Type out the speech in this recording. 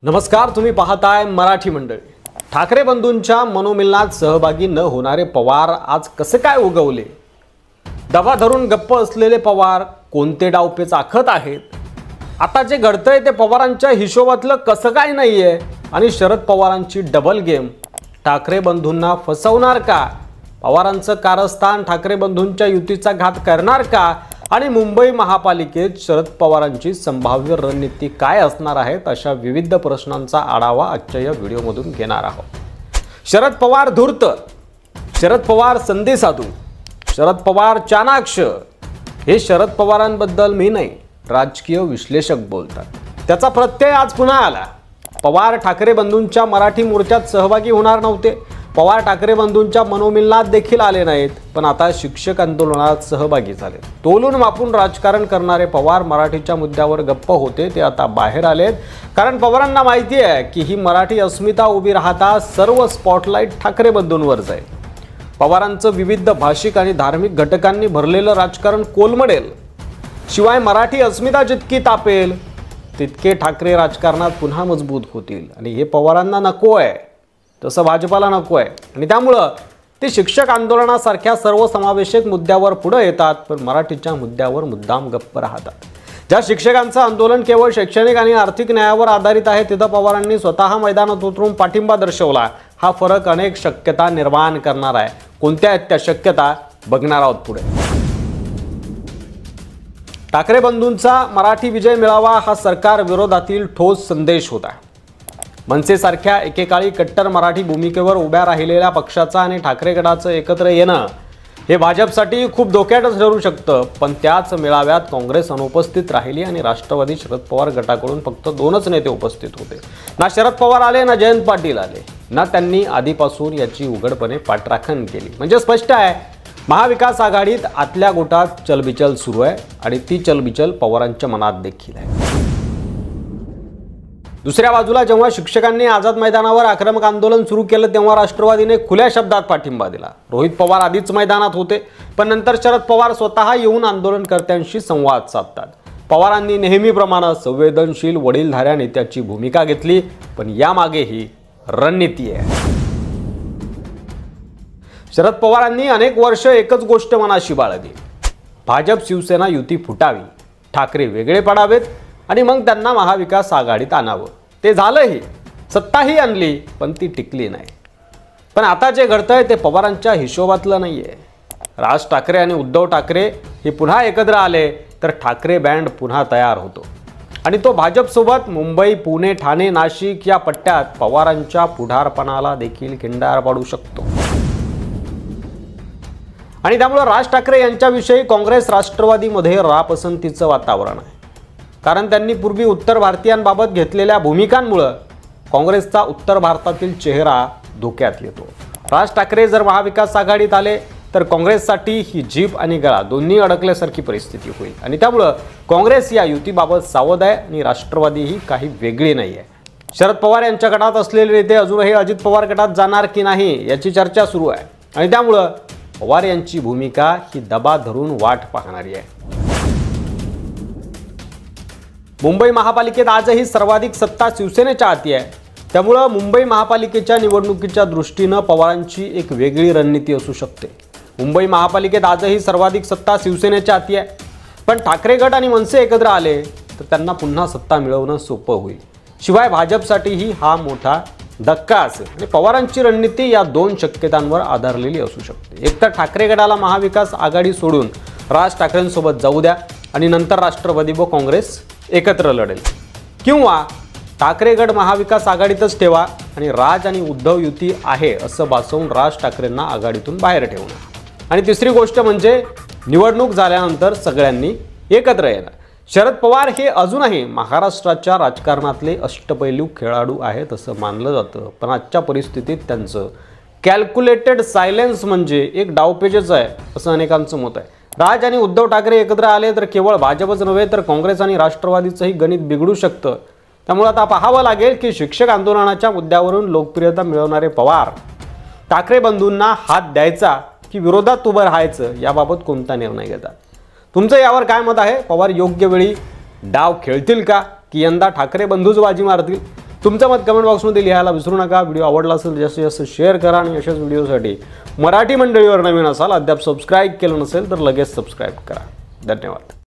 नमस्कार, तुम्ही पाहताय मराठी मंडळी। ठाकरे बंधूंच्या मनोमिलनात सहभागी न होणारे पवार आज कसे काय उगवले? दबा धरून गप्प असलेले पवार कोणते डावपेच आखत आहेत? आता जे घडतंय ते पवारांच्या हिशोबातलं कसं काय नाहीये? आणि शरद पवारांची डबल गेम ठाकरे बंधूंना फसवणार का? पवारांचं कारस्थान ठाकरे बंधूंच्या युतीचा घात करणार का? आणि मुंबई महापालिकेत शरद पवारांची संभाव्य रणनीती काय असणार आहे? अशा विविध प्रश्नांचा आढावा आजच्या या व्हिडिओमधून घेणार आहोत। शरद पवार धूर्त, शरद पवार संधी साधू, शरद पवार चाणाक्ष, हे शरद पवारांबद्दल मी नाही, राजकीय विश्लेषक बोलतात। त्याचा प्रत्यय आज पुन्हा आला। पवार ठाकरे बंधूंच्या मराठी मोर्चात सहभागी होणार नव्हते, पवार ठाकरे बंधूंच्या मनोमिलनात देखील आले नाहीत, पण आता शिक्षक आंदोलनात सहभागी झाले। तोलून मापून राजकारण करणारे पवार मराठीच्या मुद्द्यावर गप्प होते ते आता बाहेर आलेत, कारण पवारांना माहिती आहे की ही मराठी अस्मिता उभी राहता सर्व स्पॉटलाइट ठाकरे बंधूंवर जाईल। पवारांचं विविध भाषिक आणि धार्मिक घटकांनी भरलेलं राजकारण कोलमडेल। शिवाय मराठी अस्मिता जितकी तापेल तितके ठाकरे राजकारणात पुन्हा मजबूत होतील, आणि हे पवारांना नको आहे, तसं भाजपाला नको आहे। आणि त्यामुळं ते शिक्षक आंदोलनासारख्या सर्वसमावेशक मुद्द्यावर पुढे येतात, पण मराठीच्या मुद्द्यावर मुद्दाम गप्प राहतात। ज्या शिक्षकांचं आंदोलन केवळ शैक्षणिक आणि आर्थिक न्यायावर आधारित आहे, तिथं पवारांनी स्वतः मैदानात उतरून पाठिंबा दर्शवला। हा फरक अनेक शक्यता निर्माण करणार आहे। कोणत्या आहेत त्या शक्यता बघणार आहोत पुढे। ठाकरे बंधूंचा मराठी विजय मिळावा हा सरकार विरोधातील ठोस संदेश होता। मनसेसारख्या एकेकाळी कट्टर मराठी भूमिकेवर उभ्या राहिलेल्या पक्षाचा आणि ठाकरे गटाचं एकत्र येणं हे भाजपसाठी खूप धोक्याचं ठरू शकतं, पण त्याच मेळाव्यात काँग्रेस अनुपस्थित राहिली आणि राष्ट्रवादी शरद पवार गटाकडून फक्त 2च नेते उपस्थित होते। ना शरद पवार आले, ना जयंत पाटील आले, ना त्यांनी आधीपासून याची उघडपणे पाठराखण केली। म्हणजे स्पष्ट आहे, महाविकास आघाडीत आतल्या गोटात चलबिचल सुरू आहे, आणि ती चलबिचल पवारांच्या मनात देखील आहे। दुसऱ्या बाजूला जेव्हा शिक्षकांनी आझाद मैदानावर आक्रमक आंदोलन सुरू केलं, तेव्हा राष्ट्रवादीने खुल्या शब्दात पाठिंबा दिला। रोहित पवार आधीच मैदानात होते, पण नंतर शरद पवार स्वतः येऊन आंदोलनकर्त्यांशी संवाद साधतात। पवारांनी नेहमीप्रमाणे संवेदनशील वडीलधाऱ्या नेत्याची भूमिका घेतली, पण यामागेही रणनीती आहे। शरद पवारांनी अनेक वर्ष एकच गोष्ट मनाशी बाळगली, भाजप शिवसेना युती फुटावी, ठाकरे वेगळे पडावेत आणि मग त्यांना महाविकास आघाडीत आणावं। ते झालंही, सत्ताही आणली, पण ती टिकली नाही। पण आता जे घडतंय ते पवारांच्या हिशोबातलं नाहीये। राज ठाकरे आणि उद्धव ठाकरे हे पुन्हा एकत्र आले तर ठाकरे बँड पुन्हा तयार होतो, आणि तो भाजपसोबत मुंबई, पुणे, ठाणे, नाशिक या पट्ट्यात पवारांच्या पुढारपणाला देखील खिंडार पाडू शकतो। आणि त्यामुळे राज ठाकरे यांच्याविषयी काँग्रेस राष्ट्रवादीमध्ये रापसंतीचं वातावरण आहे, कारण त्यांनी पूर्वी उत्तर भारतीयांबाबत घेतलेल्या भूमिकांमुळे काँग्रेसचा उत्तर भारतातील चेहरा धोक्यात येतो। राज ठाकरे जर महाविकास आघाडीत आले तर काँग्रेससाठी ही जीभ आणि गळा दोन्ही अडकल्यासारखी परिस्थिती होईल, आणि त्यामुळे काँग्रेस या युतीबाबत सावध आहे, आणि राष्ट्रवादी ही काही वेगळी नाही आहे। शरद पवार यांच्या गटात असलेले नेते अजूनही अजित पवार गटात जाणार की नाही याची चर्चा सुरू आहे, आणि त्यामुळे पवार यांची भूमिका ही दबा धरून वाट पाहणारी आहे। मुंबई महापालिकेत आजही सर्वाधिक सत्ता शिवसेनेच्या हाती आहे, त्यामुळे मुंबई महापालिकेच्या निवडणुकीच्या दृष्टीने पवारांची एक वेगळी रणनीती असू शकते। मुंबई महापालिकेत आजही सर्वाधिक सत्ता शिवसेनेच्या हाती आहे, पण ठाकरे गट आणि मनसे एकत्र आले तर त्यांना पुन्हा सत्ता मिळवणं सोपं होईल। शिवाय भाजपसाठीही हा मोठा धक्का असेल, आणि पवारांची रणनीती या 2 शक्यतांवर आधारलेली असू शकते। एक तर ठाकरे गटाला महाविकास आघाडी सोडून राज ठाकरेंसोबत जाऊ द्या, आणि नंतर राष्ट्रवादी व काँग्रेस एकत्र लढेल, किंवा ठाकरे गट महाविकास आघाडीतच ठेवा आणि राज आणि उद्धव युती आहे असं भासवून राज ठाकरेंना आघाडीतून बाहेर ठेवणं। आणि तिसरी गोष्ट म्हणजे निवडणूक झाल्यानंतर सगळ्यांनी एकत्र येणं। शरद पवार हे अजूनही महाराष्ट्राच्या राजकारणातले अष्टपैलू खेळाडू आहेत असं मानलं जातं, पण आजच्या परिस्थितीत त्यांचं कॅल्क्युलेटेड सायलेन्स म्हणजे एक डावपेचच आहे असं अनेकांचं मत आहे। राज आणि उद्धव ठाकरे एकत्र आले तर केवळ भाजपच नव्हे तर काँग्रेस आणि राष्ट्रवादीचंही गणित बिघडू शकतं। त्यामुळे आता पाहावं लागेल की शिक्षक आंदोलनाच्या मुद्द्यावरून लोकप्रियता मिळवणारे पवार ठाकरे बंधूंना हात द्यायचा की विरोधात उभं राहायचं याबाबत कोणता निर्णय घेतात। तुमचं यावर काय मत आहे? पवार योग्य वेळी डाव खेळतील का की यंदा ठाकरे बंधूच बाजी मारतील? तुमचं मत कमेंट बॉक्समध्ये लिहायला विसरू नका. व्हिडिओ आवडला असेल जास्तीत जास्त शेअर करा आणि अशाच व्हिडिओसाठी मराठी मंडळीवर नवीन असाल, अद्याप सबस्क्राईब केलं नसेल तर लगेच सबस्क्राईब करा. धन्यवाद.